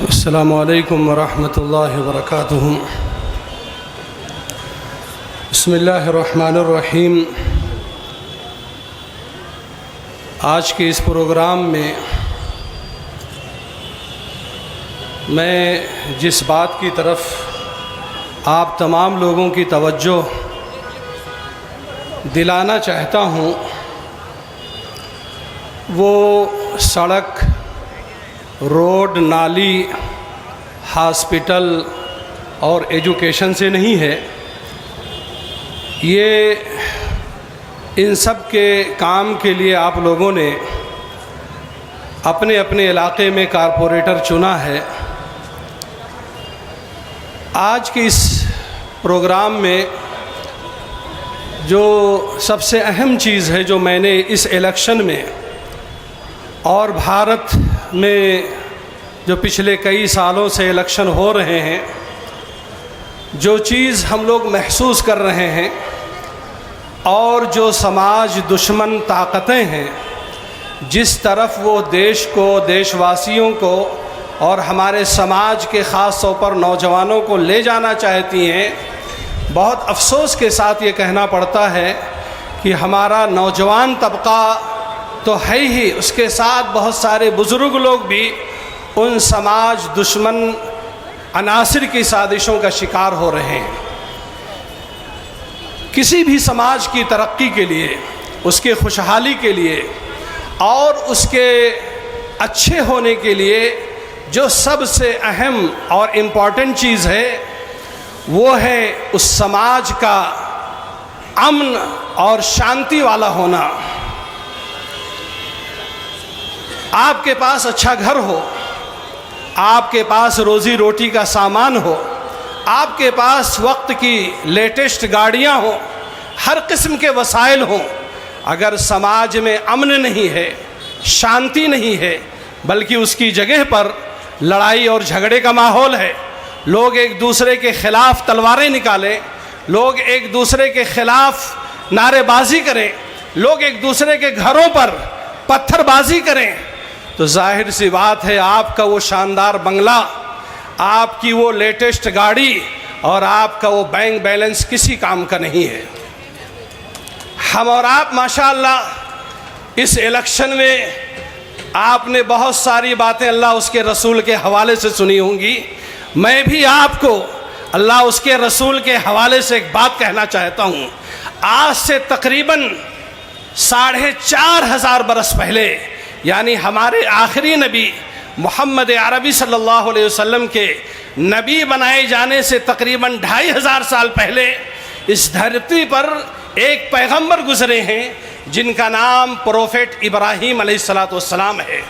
अस्सलामु अलैकुम वरहमतुल्लाहि वबरकातुहू। बिस्मिल्लाहिर्रहमानिर्रहीम। आज के इस प्रोग्राम में मैं जिस बात की तरफ आप तमाम लोगों की तवज्जो दिलाना चाहता हूँ वो सड़क, रोड, नाली, हॉस्पिटल और एजुकेशन से नहीं है। ये इन सब के काम के लिए आप लोगों ने अपने अपने इलाके में कारपोरेटर चुना है। आज के इस प्रोग्राम में जो सबसे अहम चीज़ है जो मैंने इस इलेक्शन में और भारत में जो पिछले कई सालों से इलेक्शन हो रहे हैं, जो चीज़ हम लोग महसूस कर रहे हैं और जो समाज दुश्मन ताकतें हैं, जिस तरफ वो देश को, देशवासियों को और हमारे समाज के ख़ास तौर पर नौजवानों को ले जाना चाहती हैं, बहुत अफसोस के साथ ये कहना पड़ता है कि हमारा नौजवान तबका तो है ही, उसके साथ बहुत सारे बुज़ुर्ग लोग भी उन समाज दुश्मन अनासिर की साजिशों का शिकार हो रहे हैं। किसी भी समाज की तरक्की के लिए, उसके खुशहाली के लिए और उसके अच्छे होने के लिए जो सबसे अहम और इम्पॉर्टेंट चीज़ है वो है उस समाज का अमन और शांति वाला होना। आपके पास अच्छा घर हो, आपके पास रोज़ी रोटी का सामान हो, आपके पास वक्त की लेटेस्ट गाड़ियां हो, हर किस्म के वसाइल हों, अगर समाज में अमन नहीं है, शांति नहीं है, बल्कि उसकी जगह पर लड़ाई और झगड़े का माहौल है, लोग एक दूसरे के ख़िलाफ़ तलवारें निकालें, लोग एक दूसरे के ख़िलाफ़ नारेबाजी करें, लोग एक दूसरे के घरों पर पत्थरबाजी करें, तो जाहिर सी बात है आपका वो शानदार बंगला, आपकी वो लेटेस्ट गाड़ी और आपका वो बैंक बैलेंस किसी काम का नहीं है। हम और आप माशाअल्लाह इस इलेक्शन में आपने बहुत सारी बातें अल्लाह उसके रसूल के हवाले से सुनी होंगी। मैं भी आपको अल्लाह उसके रसूल के हवाले से एक बात कहना चाहता हूँ। आज से तकरीबन 4,500 बरस पहले, यानी हमारे आखिरी नबी मोहम्मद अरबी सल्लल्लाहु अलैहि वसल्लम के नबी बनाए जाने से तकरीबन 2,500 साल पहले इस धरती पर एक पैगंबर गुजरे हैं जिनका नाम प्रोफेट इब्राहीम अलैहिस्सलाम है।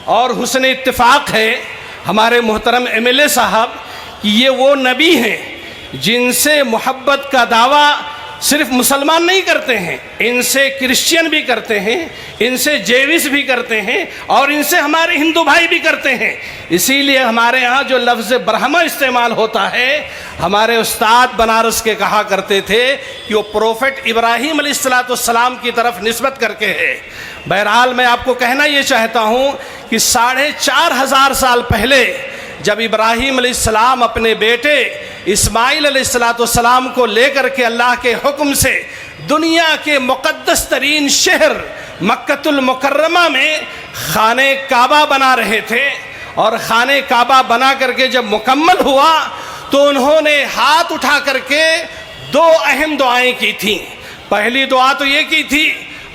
और हुस्न इत्तिफाक है हमारे मोहतरम MLA साहब कि ये वो नबी हैं जिनसे मोहब्बत का दावा सिर्फ मुसलमान नहीं करते हैं, इनसे क्रिश्चियन भी करते हैं, इनसे जेविस भी करते हैं और इनसे हमारे हिंदू भाई भी करते हैं। इसीलिए हमारे यहाँ जो लफ्ज़ ब्रह्मा इस्तेमाल होता है, हमारे उस्ताद बनारस के कहा करते थे कि वो प्रोफेट इब्राहीम अलैहिस्सलाम की तरफ निस्बत करके है। बहरहाल मैं आपको कहना ये चाहता हूँ कि 4,500 साल पहले जब इब्राहीम अलैहिस्सलाम अपने बेटे इस्माइल अलैहिस्सलाम को लेकर के अल्लाह के हुक्म से दुनिया के मुक़द्दस तरीन शहर मक्कतुल मुकर्रमा में खाने काबा बना रहे थे, और खाने काबा बना करके जब मुकम्मल हुआ तो उन्होंने हाथ उठा करके 2 अहम दुआएं की थी। पहली दुआ तो ये की थी,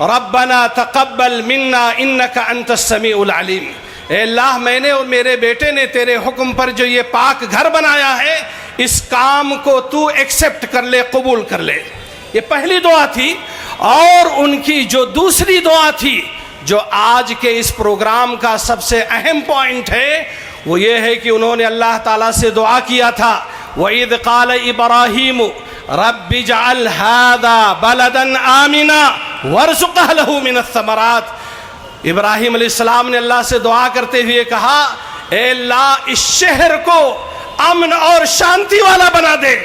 रब्बना तक़ब्बल मिन्ना इन्नका अंतस समीउल अलीम। ए अल्लाह, मैंने और मेरे बेटे ने तेरे हुक्म पर जो ये पाक घर बनाया है, इस काम को तू एक्सेप्ट कर ले, कबूल कर ले। ये पहली दुआ थी। और उनकी जो दूसरी दुआ थी, जो आज के इस प्रोग्राम का सबसे अहम पॉइंट है, वो ये है कि उन्होंने अल्लाह ताला से दुआ किया था, वइद क़ाल इब्राहीम रब्बि जअल हादा बलदन आमिना वर्ज़ुक़ लहू मिनस समरात। इब्राहीम अलैहिस्सलाम ने अल्लाह से दुआ करते हुए कहा, ए अल्लाह, इस शहर को अमन और शांति वाला बना दे।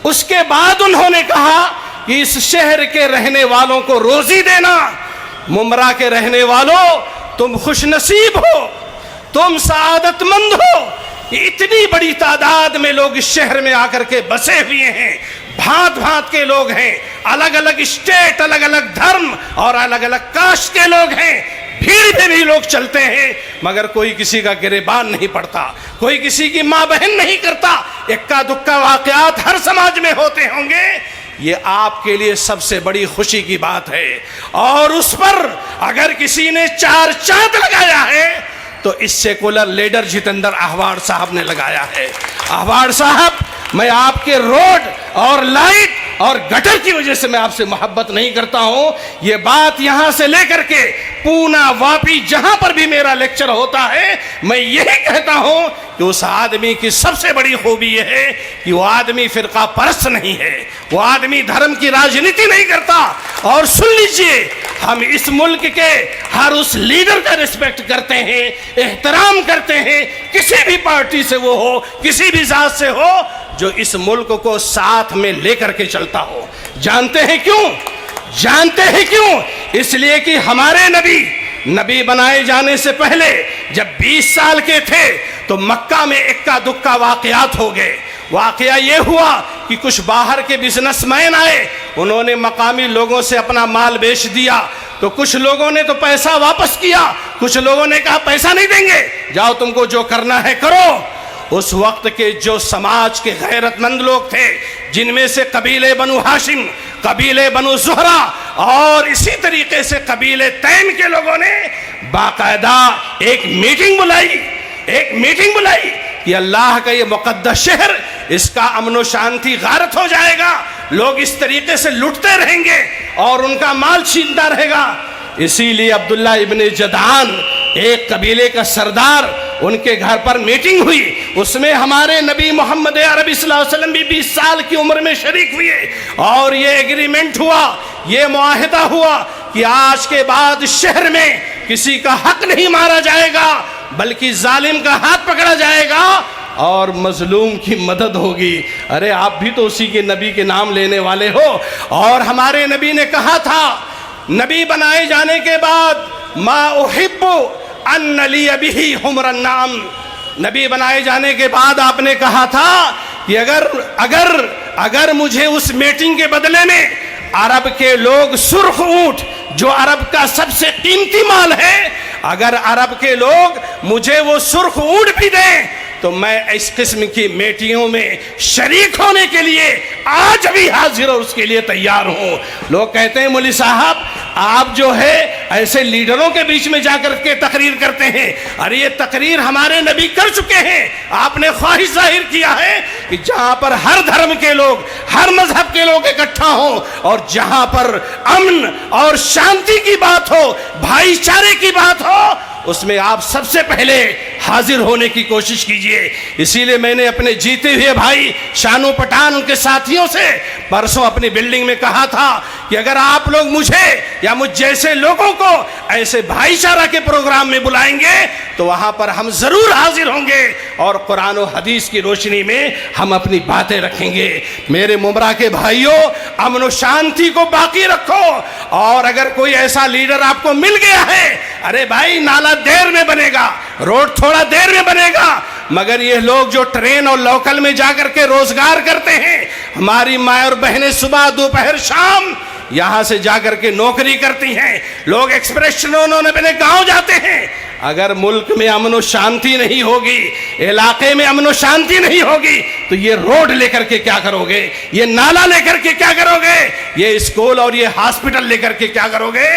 उसके बाद उन्होंने कहा कि इस शहर के रहने वालों को रोजी देना। मुमरा के रहने वालों, तुम खुश नसीब हो, तुम सआदतमंद हो। इतनी बड़ी तादाद में लोग इस शहर में आकर के बसे हुए हैं, भांत भांत के लोग हैं, अलग अलग स्टेट, अलग अलग धर्म और अलग अलग कास्ट के लोग हैं, भीड़ में भी लोग चलते हैं, मगर कोई किसी का गिरेबान नहीं पड़ता, कोई किसी की माँ बहन नहीं करता। इक्का दुक्का वाकयात हर समाज में होते होंगे, ये आपके लिए सबसे बड़ी खुशी की बात है। और उस पर अगर किसी ने 4 चांद लगाया है तो इस सेकुलर लीडर जितेंद्र अहवाड़ साहब ने लगाया है। अहवाड़ साहब, मैं आपके रोड और लाइट और गटर की वजह से मैं आपसे मोहब्बत नहीं करता हूं। ये बात यहां से लेकर के पूना, वापी, जहां पर भी मेरा लेक्चर होता है, मैं यही कहता हूं कि उस आदमी की सबसे बड़ी खूबी यह है कि वो आदमी फिरका परस्त नहीं है, वो आदमी धर्म की राजनीति नहीं करता। और सुन लीजिए, हम इस मुल्क के हर उस लीडर का रिस्पेक्ट करते हैं, एहतराम करते हैं, किसी भी पार्टी से वो हो, किसी भी जात से हो, जो इस मुल्क को साथ में लेकर के चलता हो। जानते हैं क्यों? जानते हैं क्यों? इसलिए कि हमारे नबी बनाए जाने से पहले जब 20 साल के थे तो मक्का में इक्का दुक्का वाकयात हो गए। वाकया ये हुआ कि कुछ बाहर के बिजनेसमैन आए, उन्होंने मकामी लोगों से अपना माल बेच दिया, तो कुछ लोगों ने तो पैसा वापस किया, कुछ लोगों ने कहा पैसा नहीं देंगे, जाओ तुमको जो करना है करो। उस वक्त के जो समाज के गैरतमंद लोग थे, जिनमें से कबीले बनु हाशिम, कबीले बनु ज़ुहरा और इसी तरीके से कबीले तैम के लोगों ने बाकायदा एक मीटिंग बुलाई कि अल्लाह का ये मुकद्दस शहर, इसका अमन व शांति गारत हो जाएगा, लोग इस तरीके से लुटते रहेंगे और उनका माल छीनता रहेगा। इसीलिए अब्दुल्ला इब्ने जदान, एक कबीले का सरदार, उनके घर पर मीटिंग हुई, उसमें हमारे नबी मोहम्मद अरबी सल्लल्लाहु अलैहि वसल्लम भी 20 साल की उम्र में शरीक हुए और ये एग्रीमेंट हुआ, ये मुआहिदा हुआ कि आज के बाद शहर में किसी का हक नहीं मारा जाएगा, बल्कि जालिम का हाथ पकड़ा जाएगा और मजलूम की मदद होगी। अरे आप भी तो उसी के नबी के नाम लेने वाले हो। और हमारे नबी ने कहा था, नबी बनाए जाने के बाद, मा उहिब्बु अन्न ली बिही हुमरन नाम, नबी बनाए जाने के बाद आपने कहा था कि अगर मुझे उस मीटिंग के बदले में अरब के लोग सुर्ख ऊंट, जो अरब का सबसे कीमती माल है, अगर अरब के लोग मुझे वो सुर्ख ऊंट भी दें तो मैं इस किस्म की मीटिंगों में शरीक होने के लिए आज भी हाजिर और उसके लिए तैयार हूं। लोग कहते हैं मौलवी साहब आप जो है ऐसे लीडरों के बीच में जाकर के तकरीर करते हैं। अरे ये तकरीर हमारे नबी कर चुके हैं। आपने ख्वाहिश जाहिर किया है कि जहां पर हर धर्म के लोग, हर मजहब के लोग इकट्ठा हो और जहां पर अमन और शांति की बात हो, भाईचारे की बात हो, उसमें आप सबसे पहले हाजिर होने की कोशिश कीजिए। इसीलिए मैंने अपने जीते हुए भाई शानू पठान, उनके साथियों से परसों अपनी बिल्डिंग में कहा था कि अगर आप लोग मुझे या मुझ जैसे लोगों को ऐसे भाईचारा के प्रोग्राम में बुलाएंगे तो वहां पर हम जरूर हाजिर होंगे और कुरान और हदीस की रोशनी में हम अपनी बातें रखेंगे। मेरे मुमरा के भाइयों, अमन और शांति को बाकी रखो। और अगर कोई ऐसा लीडर आपको मिल गया है, अरे भाई नाला देर में बनेगा, रोड थोड़ा देर में बनेगा, मगर ये लोग जो ट्रेन और लोकल में जाकर के रोजगार करते हैं, हमारी माँ और बहनें सुबह दोपहर शाम यहां से जाकर के नौकरी करती हैं, लोग एक्सप्रेस ट्रेनों में अपने गांव जाते हैं। अगर मुल्क में अमन और शांति नहीं होगी, इलाके में अमन और शांति नहीं होगी, तो ये रोड लेकर के क्या करोगे, ये नाला लेकर के क्या करोगे, ये स्कूल और ये हॉस्पिटल लेकर के क्या करोगे।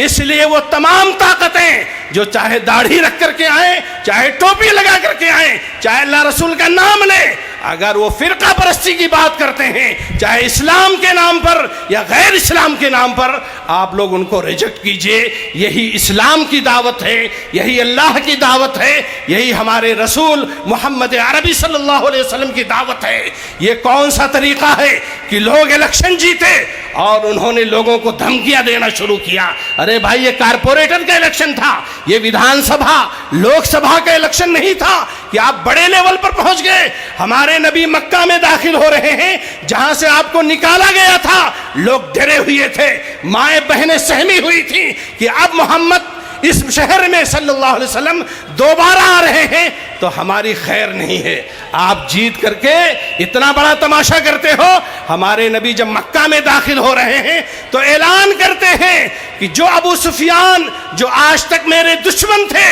इसलिए वो तमाम ताकतें जो चाहे दाढ़ी रख करके आए, चाहे टोपी लगा करके आए, चाहे अल्लाह रसूल का नाम ले, अगर वो फिरका परस्ती की बात करते हैं, चाहे इस्लाम के नाम पर या गैर इस्लाम के नाम पर, आप लोग उनको रिजेक्ट कीजिए। यही इस्लाम की दावत है, यही अल्लाह की दावत है, यही हमारे रसूल मोहम्मद अरबी सल्लल्लाहु अलैहि वसल्लम की दावत है। ये कौन सा तरीका है कि लोग इलेक्शन जीते और उन्होंने लोगों को धमकियां देना शुरू किया। अरे भाई ये कारपोरेटर का इलेक्शन था, ये विधानसभा लोकसभा का इलेक्शन नहीं था कि आप बड़े लेवल पर पहुंच गए। हमारे नबी मक्का में दाखिल हो रहे हैं, जहां से आपको निकाला गया था, लोग डरे हुए थे, माएं बहनें सहमी हुई थी कि अब मोहम्मद इस शहर में सल्लल्लाहु अलैहि वसल्लम दोबारा आ रहे हैं तो हमारी खैर नहीं है। आप जीत करके इतना बड़ा तमाशा करते हो। हमारे नबी जब मक्का में दाखिल हो रहे हैं तो ऐलान करते हैं कि जो अबू सुफियान, जो आज तक मेरे दुश्मन थे,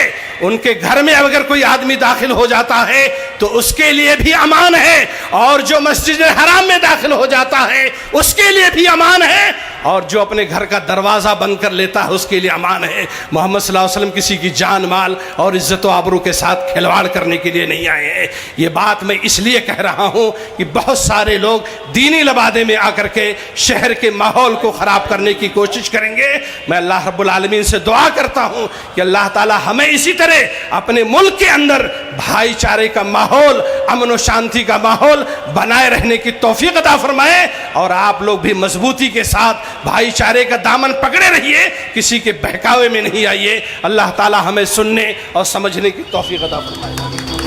उनके घर में अगर कोई आदमी दाखिल हो जाता है तो उसके लिए भी अमान है, और जो मस्जिद हराम में दाखिल हो जाता है उसके लिए भी अमान है, और जो अपने घर का दरवाज़ा बंद कर लेता है उसके लिए अमान है। मोहम्मद सल्लल्लाहु अलैहि वसल्लम किसी की जान माल और इज्जत व आबरू के साथ खिलवाड़ करने के लिए नहीं आए हैं। ये बात मैं इसलिए कह रहा हूँ कि बहुत सारे लोग दीनी लबादे में आकर के शहर के माहौल को ख़राब करने की कोशिश करेंगे। मैं अल्लाह रब्बुल आलमीन से दुआ करता हूँ कि अल्लाह ताला हमें इसी तरह अपने मुल्क के अंदर भाईचारे का माहौल, अमन व शांति का माहौल बनाए रहने की तौफीक अता फरमाए, और आप लोग भी मजबूती के साथ भाईचारे का दामन पकड़े रहिए, किसी के बहकावे में नहीं आइए। अल्लाह ताला हमें सुनने और समझने की तौफीक अता फरमाए।